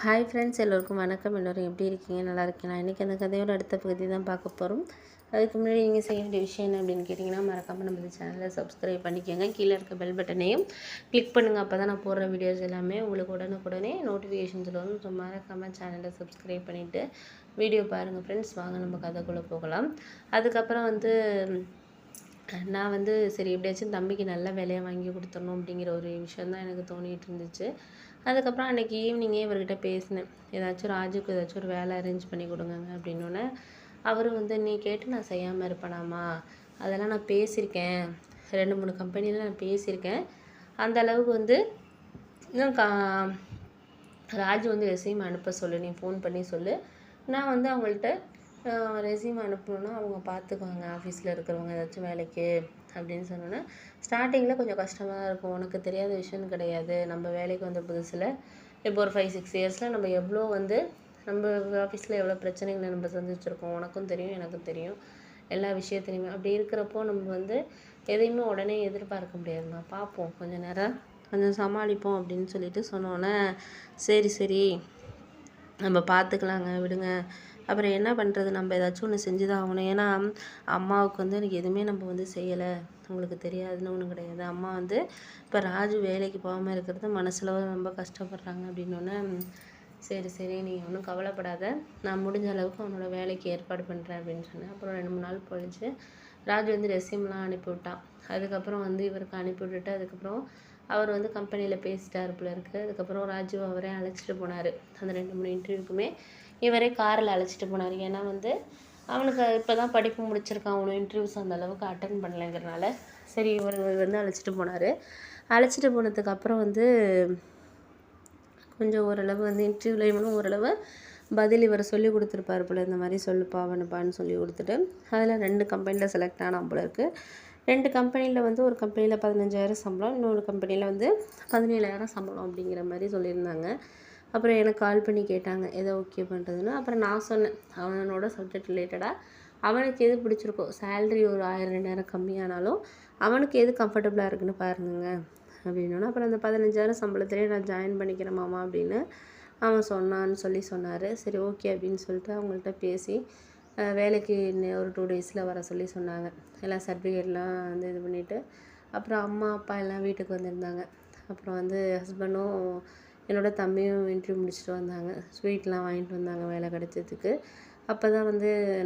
Hi friends, எல்லோருக்கும் வணக்கம். எல்லோரும் எப்படி இருக்கீங்க? நல்லா இருக்கீங்களா? இன்றைக்கி அந்த கதையோட அடுத்த பகுதி தான் பார்க்க போகிறோம். அதுக்கு முன்னாடி நீங்கள் செய்ய வேண்டிய விஷயம் என்ன அப்படின்னு கேட்டிங்கன்னா, மறக்காமல் நம்ம சேனலை சப்ஸ்கிரைப் பண்ணிக்கோங்க. கீழே இருக்க பெல் பட்டனையும் கிளிக் பண்ணுங்கள். அப்போ தான் நான் போடுற வீடியோஸ் எல்லாமே உங்களுக்கு உடனுக்குடனே நோட்டிஃபிகேஷன்ஸில் வரும். ஸோ மறக்காமல் சேனலை சப்ஸ்கிரைப் பண்ணிவிட்டு வீடியோ பாருங்கள் ஃப்ரெண்ட்ஸ். வாங்க நம்ம கதைக்குள்ளே போகலாம். அதுக்கப்புறம் நான் சரி எப்படியாச்சும் தம்பிக்கு நல்ல வேலையை வாங்கி கொடுத்துடணும் அப்படிங்கிற ஒரு விஷயம் தான் எனக்கு தோணிகிட்டு இருந்துச்சு. அதுக்கப்புறம் அன்றைக்கி ஈவினிங்கே இவர்கிட்ட பேசினேன். ஏதாச்சும் ராஜுக்கு ஏதாச்சும் ஒரு வேலை அரேஞ்ச் பண்ணி கொடுங்க அப்படின்னோடனே அவர் நீ கேட்டு நான் செய்யாமல் இருப்பேனாம்மா, அதெல்லாம் நான் பேசியிருக்கேன், 2-3 கம்பெனியில் நான் பேசியிருக்கேன். அந்த அளவுக்கு இன்னும் ராஜு ரெஸ்யூம் அனுப்ப சொல்லு, நீ ஃபோன் பண்ணி சொல்லு. நான் அவங்கள்ட்ட ரெஸ்யூம் அனுப்பணுன்னா அவங்க பார்த்துக்குவாங்க, ஆஃபீஸில் இருக்கிறவங்க ஏதாச்சும் வேலைக்கு அப்படின்னு சொன்னோன்னே ஸ்டார்டிங்கில் கொஞ்சம் கஷ்டமாக தான் இருக்கும். உனக்கு தெரியாத விஷயம் கிடையாது. நம்ம வேலைக்கு வந்த புதுசில் இப்போ ஒரு 5-6 இயர்ஸில் நம்ம எவ்வளோ நம்ம ஆஃபீஸில் எவ்வளோ பிரச்சனைகளை நம்ம சந்திச்சிருக்கோம். உனக்கும் தெரியும், எனக்கும் தெரியும், எல்லா விஷயத்துலையுமே. அப்படி இருக்கிறப்போ நம்ம எதையுமே உடனே எதிர்பார்க்க முடியாதுமா, பார்ப்போம், கொஞ்சம் நேரம் கொஞ்சம் சமாளிப்போம் அப்படின்னு சொல்லிட்டு சொன்னோன்னே சரி சரி நம்ம பார்த்துக்கலாங்க, விடுங்க. அப்புறம் என்ன பண்ணுறது, நம்ம ஏதாச்சும் ஒன்று செஞ்சு தான் ஆகணும். ஏன்னா அம்மாவுக்கு எனக்கு எதுவுமே நம்ம செய்யலை, உங்களுக்கு தெரியாதுன்னு ஒன்றும் கிடையாது. அம்மா இப்போ ராஜு வேலைக்கு போகாமல் இருக்கிறது மனசில் ரொம்ப கஷ்டப்படுறாங்க அப்படின்னோடனே சரி சரி நீ ஒன்றும் கவலைப்படாத, நான் முடிஞ்ச அளவுக்கு அவனோட வேலைக்கு ஏற்பாடு பண்ணுறேன் அப்படின்னு சொன்னேன். அப்புறம் 2-3 நாள் போயிடுச்சு. ராஜு ரெஸ்யூம்லாம் அனுப்பிவிட்டான். அதுக்கப்புறம் இவருக்கு அனுப்பி விட்டுட்டு அதுக்கப்புறம் அவர் கம்பெனியில் பேசிட்டார் போல இருக்குது. அதுக்கப்புறம் ராஜு அவரே அழைச்சிட்டு போனார். அந்த 2-3 இன்டர்வியூக்குமே இவரே காரில் அழைச்சிட்டு போனார். ஏன்னா அவனுக்கு இப்போ தான் படிப்பு முடிச்சிருக்கான், அவனும் இன்டர்வியூஸ் அந்த அளவுக்கு அட்டன் பண்ணலைங்கிறனால சரி இவர் அழைச்சிட்டு போனார். அழைச்சிட்டு போனதுக்கப்புறம் கொஞ்சம் ஓரளவு இன்டர்வியூவில் இவனும் ஓரளவு பதில் இவர் சொல்லி கொடுத்துருப்பார் போல். இந்த மாதிரி சொல்லுப்பா அவனுப்பான்னு சொல்லி கொடுத்துட்டு அதில் 2 கம்பெனியில் செலக்ட் ஆனால் போல இருக்குது. 2 கம்பெனியில் ஒரு கம்பெனியில் 15,000 சம்பளம், இன்னொரு கம்பெனியில் 17,000 சம்பளம் அப்படிங்கிற மாதிரி சொல்லியிருந்தாங்க. அப்புறம் எனக்கு கால் பண்ணி கேட்டாங்க எதை ஓகே பண்ணுறதுன்னு. அப்புறம் நான் சொன்னேன், அவனோட சப்ஜெக்ட் ரிலேட்டடாக அவனுக்கு எது பிடிச்சிருக்கோ, சேல்ரி ஒரு 1000-2000 கம்மியானாலும் அவனுக்கு எது கம்ஃபர்டபுளாக இருக்குன்னு பாருங்க அப்படின்னோன்னா, அப்புறம் அந்த 15,000 சம்பளத்திலே நான் ஜாயின் பண்ணிக்கிறேன் மாமா அப்படின்னு அவன் சொன்னான்னு சொன்னார். சரி ஓகே அப்படின்னு சொல்லிட்டு அவங்கள்ட்ட பேசி வேலைக்கு ஒரு 2 டேஸில் வர சொன்னாங்க. எல்லாம் சர்டிஃபிகேட்லாம் இது பண்ணிவிட்டு அப்புறம் அம்மா அப்பா எல்லாம் வீட்டுக்கு வந்திருந்தாங்க. அப்புறம் ஹஸ்பண்டும் என்னோடய தம்பியும் இன்டர்வியூ முடிச்சுட்டு வந்தாங்க. ஸ்வீட்லாம் வாங்கிட்டு வந்தாங்க வேலை கிடைச்சதுக்கு. அப்போ தான்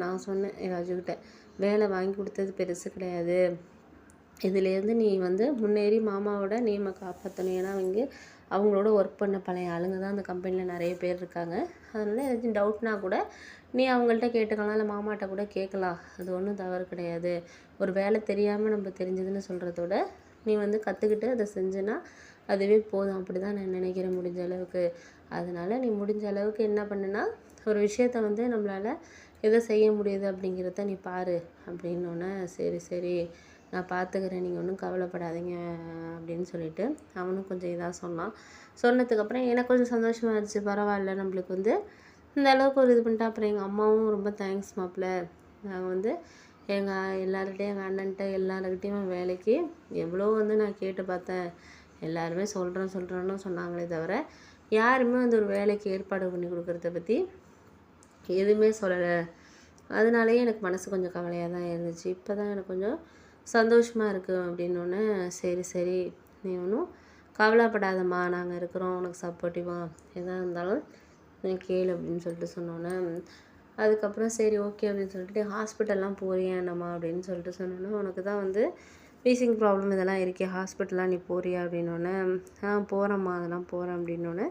நான் சொன்னேன் ராஜுக்கிட்ட, வேலை வாங்கி கொடுத்தது பெருசு கிடையாது, இதுலேருந்து நீ முன்னேறி மாமாவோட நேமை காப்பாற்றணும். ஏன்னா அவங்களோட ஒர்க் பண்ண பழைய ஆளுங்க தான் அந்த கம்பெனியில் நிறைய பேர் இருக்காங்க. அதனால் ஏதாச்சும் டவுட்னா கூட நீ அவங்கள்ட்ட கேட்டுக்கலாம், இல்லை மாமாட்ட கூட கேட்கலாம், அது ஒன்றும் தவறு கிடையாது. ஒரு வேலை தெரியாமல் நம்ம தெரிஞ்சதுன்னு சொல்கிறதோட நீ கற்றுக்கிட்டு அதை செஞ்சேன்னா அதுவே போதும், அப்படி தான் நான் நினைக்கிறேன் முடிஞ்ச அளவுக்கு. அதனால் நீ முடிஞ்ச அளவுக்கு என்ன பண்ணுன்னா, ஒரு விஷயத்த நம்மளால் எதை செய்ய முடியுது அப்படிங்கிறத நீ பாரு அப்படின்னோடனே சரி சரி நான் பார்த்துக்கிறேன், நீங்கள் ஒன்றும் கவலைப்படாதீங்க அப்படின்னு சொல்லிட்டு அவனும் கொஞ்சம் இதாக சொன்னான். சொன்னதுக்கப்புறம் எனக்கு கொஞ்சம் சந்தோஷமாக இருந்துச்சு. பரவாயில்ல, நம்மளுக்கு இந்த அளவுக்கு ஒரு இது பண்ணிட்டா. அப்புறம் எங்கள் அம்மாவும் ரொம்ப தேங்க்ஸ் மாப்பிள்ள, நாங்கள் எங்கள் எல்லார்கிட்டையும் எங்கள் அண்ணன்ட்ட எல்லாருக்கிட்டையும் வேலைக்கு எவ்வளோ நான் கேட்டு பார்த்தேன், எல்லாருமே சொல்கிறேன்னு சொன்னாங்களே தவிர யாருமே ஒரு வேலைக்கு ஏற்பாடு பண்ணி கொடுக்குறத பற்றி எதுவுமே சொல்லலை. அதனாலேயே எனக்கு மனசு கொஞ்சம் கவலையாக தான் இருந்துச்சு. இப்போ தான் எனக்கு கொஞ்சம் சந்தோஷமாக இருக்குது அப்படின்னோடனே சரி சரி நீ ஒன்றும் கவலைப்படாதம்மா, நாங்கள் இருக்கிறோம் உனக்கு சப்போர்ட்டிவாக, எதாக இருந்தாலும் நீ கேளு அப்படின்னு சொல்லிட்டு சொன்னோன்னே அதுக்கப்புறம் சரி ஓகே அப்படின்னு சொல்லிட்டு ஹாஸ்பிட்டல்லாம் போறியா என்னம்மா அப்படின்னு சொல்லிட்டு சொன்னோன்னே, உனக்கு தான் வீசிங் ப்ராப்ளம் இதெல்லாம் இருக்கே, ஹாஸ்பிட்டல்லாம் நீ போறியா அப்படின்னோடனே போகிறேம்மா, அதெல்லாம் போகிறேன் அப்படின்னோடனே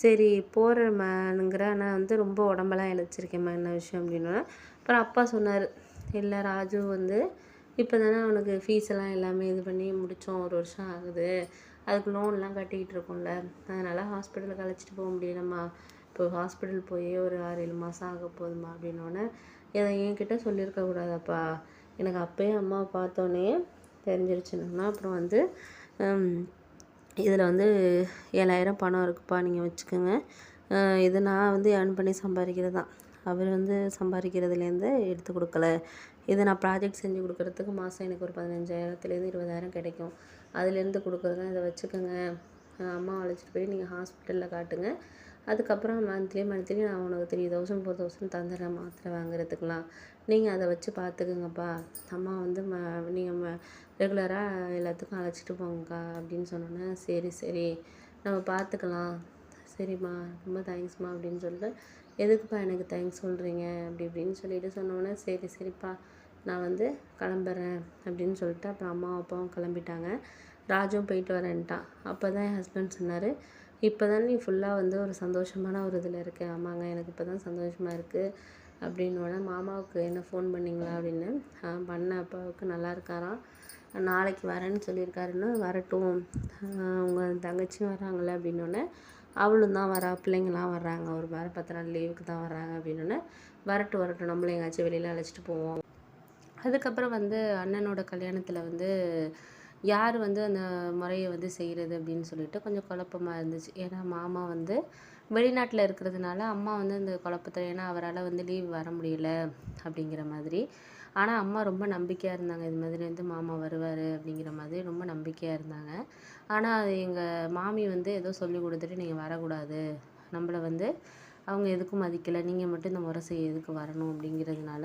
சரி போகிறேம்மானுங்கிற, நான் ரொம்ப உடம்பெல்லாம் இழைச்சிருக்கேம்மா, என்ன விஷயம் அப்படின்னோடனே அப்புறம் அப்பா சொன்னார், இல்லை ராஜு இப்போ தானே அவனுக்கு ஃபீஸ் எல்லாம் எல்லாமே இது பண்ணி முடித்தோம், 1 வருஷம் ஆகுது, அதுக்கு லோன்லாம் கட்டிக்கிட்டு இருக்கோம்ல, அதனால் ஹாஸ்பிட்டலுக்கு அழைச்சிட்டு போக முடியலம்மா, இப்போ ஹாஸ்பிட்டல் போய் ஒரு 6-7 மாதம் ஆக போகுதுமா அப்படின்னோடனே இதை என்கிட்ட சொல்லியிருக்கக்கூடாதப்பா, எனக்கு அப்போயே அம்மாவை பார்த்தோன்னே தெரிஞ்சிருச்சுன்னா. அப்புறம் இதில் 7,000 பணம் இருக்குப்பா, நீங்கள் வச்சுக்கோங்க, இது நான் ஏர்ன் பண்ணி சம்பாதிக்கிறது தான், அவர் சம்பாதிக்கிறதுலேருந்து எடுத்து கொடுக்கல, இதை நான் ப்ராஜெக்ட் செஞ்சு கொடுக்குறதுக்கு மாதம் எனக்கு ஒரு 15,000லேருந்து 20,000 கிடைக்கும், அதுலேருந்து கொடுக்குறது தான், இதை வச்சுக்கோங்க, அம்மா அழைச்சிட்டு போய் நீங்கள் ஹாஸ்பிட்டலில் காட்டுங்க, அதுக்கப்புறம் மந்த்லி நான் உனக்கு 3000 4000 தந்துடுறேன் மாத்திரை வாங்குறதுக்கெலாம். நீங்கள் அதை வச்சு பார்த்துக்குங்கப்பா. அம்மா வந்து நீங்கள் ரெகுலராக எல்லாத்துக்கும் அழைச்சிட்டு போங்கக்கா அப்படின்னு சொன்னோன்னே, சரி சரி நம்ம பார்த்துக்கலாம். சரிம்மா ரொம்ப தேங்க்ஸ்மா அப்படின்னு சொல்லிட்டு, எதுக்குப்பா எனக்கு தேங்க்ஸ் சொல்கிறீங்க அப்படி இப்படின்னு சொல்லிட்டு சொன்னோன்னே, சரி சரிப்பா நான் வந்து கிளம்புறேன் அப்படின்னு சொல்லிட்டு அப்புறம் அம்மாவும் அப்பாவும் கிளம்பிட்டாங்க. ராஜும் போயிட்டு வரேன்ட்டான். அப்போ தான் என் ஹஸ்பண்ட் சொன்னார், இப்போ தான் நீ ஃபுல்லாக வந்து ஒரு சந்தோஷமான ஒரு இதில் இருக்க. ஆமாங்க எனக்கு இப்போ தான் சந்தோஷமாக இருக்குது அப்படின்னோடனே, மாமாவுக்கு என்ன ஃபோன் பண்ணிங்களா அப்படின்னு. பண்ண அப்பாவுக்கு நல்லா இருக்காராம், நாளைக்கு வரேன்னு சொல்லியிருக்காருன்னு. வரட்டும், உங்கள் தங்கச்சியும் வராங்களே அப்படின்னோடனே, அவளும் தான் வரா, பிள்ளைங்களாம் வர்றாங்க, ஒரு வாரம் 10 நாள் லீவுக்கு தான் வர்றாங்க அப்படின்னோடனே, வரட்டும் நம்மளும் எங்கேயாச்சும் வெளியில் அழைச்சிட்டு போவோம். அதுக்கப்புறம் வந்து அண்ணனோட கல்யாணத்தில் வந்து யார் வந்து அந்த முறையை வந்து செய்கிறது அப்படின்னு சொல்லிட்டு கொஞ்சம் குழப்பமாக இருந்துச்சு. ஏன்னா மாமா வந்து வெளிநாட்டில் இருக்கிறதுனால அம்மா வந்து அந்த குழப்பத்தில், ஏன்னா அவரால் வந்து லீவ் வர முடியல அப்படிங்கிற மாதிரி. ஆனால் அம்மா ரொம்ப நம்பிக்கையாக இருந்தாங்க, இது மாதிரி வந்து மாமா வருவார் அப்படிங்கிற மாதிரி ரொம்ப நம்பிக்கையாக இருந்தாங்க. ஆனால் அது எங்கள் மாமி வந்து ஏதோ சொல்லி கொடுத்துட்டு, நீங்கள் வரக்கூடாது, நம்மளை வந்து அவங்க எதுக்கும் மதிக்கலை, நீங்கள் மட்டும் இந்த முறை செய்ய எதுக்கு வரணும் அப்படிங்கிறதுனால,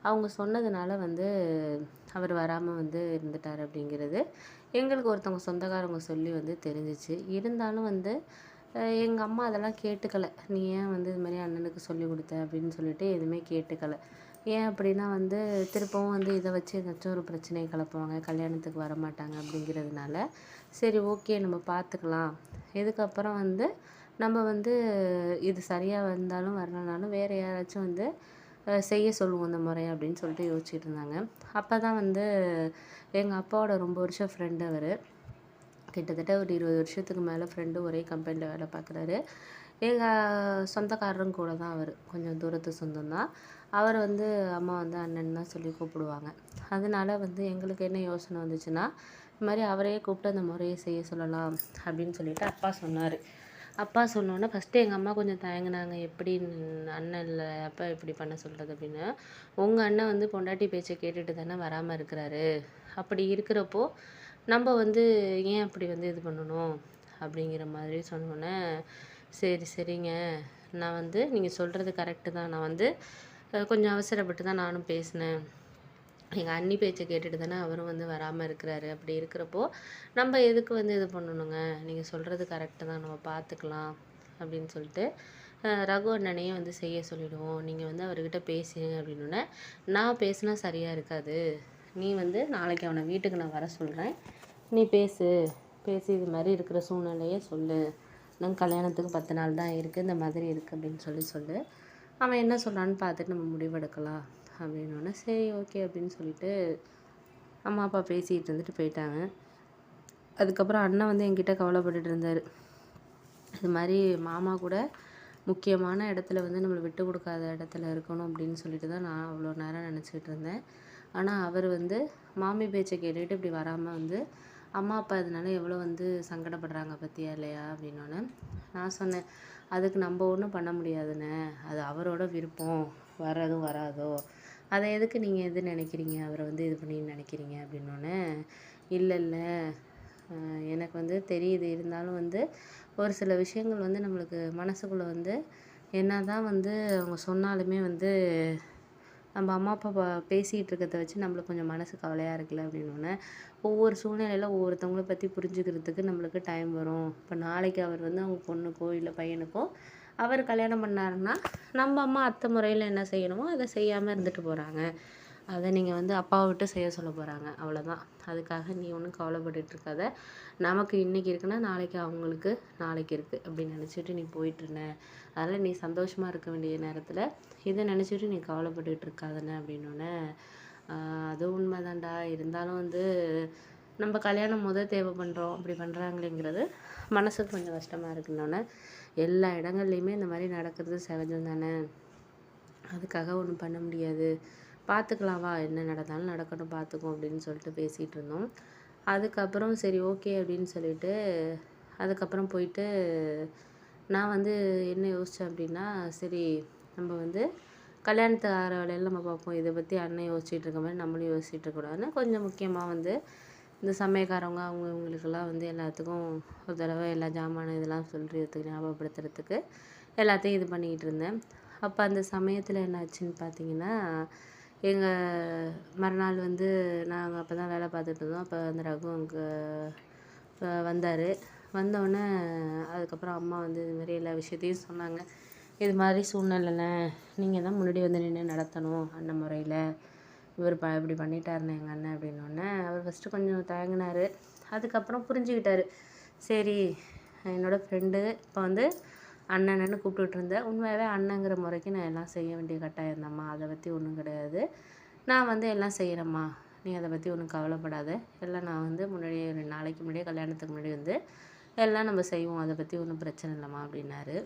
அவங்க சொன்னதுனால வந்து அவர் வராமல் வந்து இருந்துட்டார் அப்படிங்கிறது எங்களுக்கு ஒருத்தவங்க சொந்தக்காரவங்க சொல்லி வந்து தெரிஞ்சிச்சு. இருந்தாலும் வந்து எங்கள் அம்மா அதெல்லாம் கேட்டுக்கலை. நீ ஏன் வந்து இது மாதிரி அண்ணனுக்கு சொல்லி கொடுத்த அப்படின்னு சொல்லிட்டு எதுவுமே கேட்டுக்கலை. ஏன் அப்படின்னா வந்து திருப்பவும் வந்து இதை வச்சு ஏதாச்சும் ஒரு பிரச்சனையை கிளப்புவாங்க, கல்யாணத்துக்கு வரமாட்டாங்க அப்படிங்கிறதுனால, சரி ஓகே நம்ம பார்த்துக்கலாம், இதுக்கப்புறம் வந்து நம்ம வந்து இது சரியாக வந்தாலும் வரலனாலும் வேறு யாராச்சும் வந்து செய்ய சொல்லுவோம் இந்த முறையை அப்படின்னு சொல்லிட்டு யோசிச்சுட்டு இருந்தாங்க. அப்போ தான் வந்து எங்கள் அப்பாவோட ரொம்ப வருஷம் ஃப்ரெண்டு அவர், கிட்டத்தட்ட ஒரு 20 வருஷத்துக்கு மேலே ஃப்ரெண்டு, ஒரே கம்பெனியில் வேலை பார்க்குறாரு. எங்கள் சொந்தக்காரரும் கூட தான் அவர், கொஞ்சம் தூரத்து சொந்தம் தான். அவர் வந்து அம்மா வந்து அண்ணன் தான் சொல்லி கூப்பிடுவாங்க. அதனால வந்து எங்களுக்கு என்ன யோசனை வந்துச்சுன்னா, இது மாதிரி அவரையே கூப்பிட்டு அந்த முறையை செய்ய சொல்லலாம் அப்படின்னு சொல்லிட்டு அப்பா சொன்னார். அப்பா சொன்னோன்னே ஃபஸ்ட்டு எங்கள் அம்மா கொஞ்சம் தயங்கினாங்க, எப்படி அண்ணன் இல்லை அப்பா எப்படி பண்ண சொல்கிறது அப்படின்னு. உங்கள் அண்ணன் வந்து பொண்டாட்டி பேச்சை கேட்டுட்டு தானே வராமல் இருக்கிறாரு, அப்படி இருக்கிறப்போ நம்ம வந்து ஏன் அப்படி வந்து இது பண்ணணும் அப்படிங்கிற மாதிரி சொன்னோன்னே, சரி சரிங்க, நான் வந்து நீங்கள் சொல்கிறது கரெக்டு தான், நான் வந்து கொஞ்சம் அவசரப்பட்டு தான் நானும் பேசினேன், எங்கள் அண்ணி பேச்சை கேட்டுட்டு தானே அவரும் வந்து வராமல் இருக்கிறாரு, அப்படி இருக்கிறப்போ நம்ம எதுக்கு வந்து இது பண்ணணுங்க, நீங்கள் சொல்கிறது கரெக்டு தான், நம்ம பார்த்துக்கலாம் அப்படின்னு சொல்லிட்டு ரகு அண்ணனையும் வந்து செய்ய சொல்லிவிடுவோம், நீங்கள் வந்து அவர்கிட்ட பேசுங்க அப்படின்னோடனே, நான் பேசினா சரியாக இருக்காது, நீ வந்து நாளைக்கு அவனை வீட்டுக்கு நான் வர சொல்கிறேன், நீ பேசி இது மாதிரி இருக்கிற சூழ்நிலையை சொல்லு, நாங்கள் கல்யாணத்துக்கு 10 நாள் தான் இருக்குது, இந்த மாதிரி இருக்குது அப்படின்னு சொல்லு, அவன் என்ன சொல்கிறான்னு பார்த்துட்டு நம்ம முடிவெடுக்கலாம் அப்படின்னோடனே, சரி ஓகே அப்படின்னு சொல்லிட்டு அம்மா அப்பா பேசிகிட்டு இருந்துட்டு போயிட்டாங்க. அதுக்கப்புறம் அண்ணன் வந்து என்கிட்ட கவலைப்பட்டுட்டு இருந்தார், இது மாதிரி மாமா கூட முக்கியமான இடத்துல வந்து நம்மளை விட்டு கொடுக்காத இடத்துல இருக்கணும் அப்படின்னு சொல்லிட்டு தான் நான் அவ்வளோ நேரம் நினச்சிக்கிட்டு இருந்தேன். ஆனால் அவர் வந்து மாமி பேச்சை கேட்டுக்கிட்டு இப்படி வராமல் வந்து அம்மா அப்பா இதனால எவ்வளோ வந்து சங்கடப்படுறாங்க பற்றியா இல்லையா அப்படின்னோடனே, நான் சொன்னேன், அதுக்கு நம்ம ஒன்றும் பண்ண முடியாதுண்ணே, அது அவரோட விருப்பம், வர்றதும் வராதோ, அதை எதுக்கு நீங்கள் எது நினைக்கிறீங்க, அவரை வந்து இது பண்ணி நினைக்கிறீங்க அப்படின்னோடனே, இல்லை எனக்கு வந்து தெரியுது, இருந்தாலும் வந்து ஒரு சில விஷயங்கள் வந்து நம்மளுக்கு மனசுக்குள்ளே வந்து என்ன தான் வந்து அவங்க சொன்னாலுமே வந்து நம்ம அம்மா அப்பா பேசிகிட்டு இருக்கிறத வச்சு நம்மளுக்கு கொஞ்சம் மனசு கவலையாக இருக்குல்ல அப்படின்னோடனே, ஒவ்வொரு சூழ்நிலையில் ஒவ்வொருத்தவங்கள பற்றி புரிஞ்சுக்கிறதுக்கு நம்மளுக்கு டைம் வரும். இப்போ நாளைக்கு அவர் வந்து அவங்க பொண்ணுக்கோ இல்லை பையனுக்கோ அவர் கல்யாணம் பண்ணாருன்னா, நம்ம அம்மா அத்தை முறையில் என்ன செய்யணுமோ அதை செய்யாமல் இருந்துட்டு போகிறாங்க, அதை நீங்கள் வந்து அப்பாவை விட்டு செய்ய சொல்ல போகிறாங்க, அவ்வளோதான். அதுக்காக நீ ஒன்றும் கவலைப்பட்டுட்டு இருக்காத, நமக்கு இன்றைக்கி இருக்குன்னா நாளைக்கு அவங்களுக்கு நாளைக்கு இருக்குது அப்படின்னு நினச்சிட்டு நீ போயிட்டுருன, அதனால் நீ சந்தோஷமாக இருக்க வேண்டிய நேரத்தில் இதை நினச்சிட்டு நீ கவலைப்பட்டுட்டு இருக்காதண்ணே அப்படின்னோடனே, அது உண்மைதான்டா, இருந்தாலும் வந்து நம்ம கல்யாணம் தேவை பண்ணுறோம், அப்படி பண்ணுறாங்களேங்கிறது மனசுக்கு கொஞ்சம் கஷ்டமாக இருக்குன்னொன்னே, எல்லா இடங்கள்லையுமே இந்த மாதிரி நடக்கிறது சகஜம் தானே, அதுக்காக ஒன்றும் பண்ண முடியாது, பார்த்துக்கலாம் வா, என்ன நடந்தாலும் நடக்கட்டும் பார்த்துக்கும் அப்படின்னு சொல்லிட்டு பேசிகிட்டு இருந்தோம். அதுக்கப்புறம் சரி ஓகே அப்படின்னு சொல்லிட்டு அதுக்கப்புறம் போயிட்டு நான் வந்து என்ன யோசித்தேன் அப்படின்னா, சரி நம்ம வந்து கல்யாணத்துக்கு ஆகிற வேலையில் நம்ம பார்ப்போம், இதை பற்றி அண்ணன் யோசிச்சுட்டு இருக்க மாதிரி நம்மளும் யோசிச்சுட்டு இருக்கக்கூடாதுன்னு கொஞ்சம் முக்கியமாக வந்து இந்த சமயக்காரவங்க அவங்க இவங்களுக்கெல்லாம் வந்து எல்லாத்துக்கும் ஒரு தடவை எல்லா ஜாமான் இதெல்லாம் சொல்கிறதுக்கு ஞாபகப்படுத்துறதுக்கு எல்லாத்தையும் இது பண்ணிக்கிட்டு இருந்தேன். அப்போ அந்த சமயத்தில் என்னாச்சுன்னு பார்த்தீங்கன்னா, எங்கள் மறுநாள் வந்து நாங்கள் அப்போ தான் வேலை பார்த்துட்டு இருந்தோம். அப்போ அந்த ரகு அங்கே வந்தார். வந்தோடனே அதுக்கப்புறம் அம்மா வந்து இதுமாரி எல்லா விஷயத்தையும் சொன்னாங்க. இது மாதிரி சூழ்நிலையில் நீங்கள் தான் முன்னாடி வந்து நின்று நடத்தணும் அண்ணன் முறையில். இவர் இப்படி பண்ணிட்டாருண்ணே எங்கள் அண்ணன் அப்படின்னோடனே அவர் ஃபஸ்ட்டு கொஞ்சம் தயங்கினார். அதுக்கப்புறம் புரிஞ்சுக்கிட்டாரு. சரி, என்னோடய ஃப்ரெண்டு இப்போ வந்து அண்ணன்னு கூப்பிட்டுட்டு இருந்தேன். உண்மையாகவே அண்ணங்கிற முறைக்கு நான் எல்லாம் செய்ய வேண்டிய கட்டாயம் தான்ம்மா, அதை பற்றி ஒன்றும் கிடையாது. நான் வந்து எல்லாம் செய்கிறேம்மா, நீ அதை பற்றி ஒன்றும் கவலைப்படாத. எல்லாம் நான் வந்து முன்னாடியே 2 நாளைக்கு முன்னாடியே கல்யாணத்துக்கு முன்னாடி வந்து எல்லாம் நம்ம செய்வோம், அதை பற்றி ஒன்றும் பிரச்சனை இல்லைம்மா அப்படின்னாரு.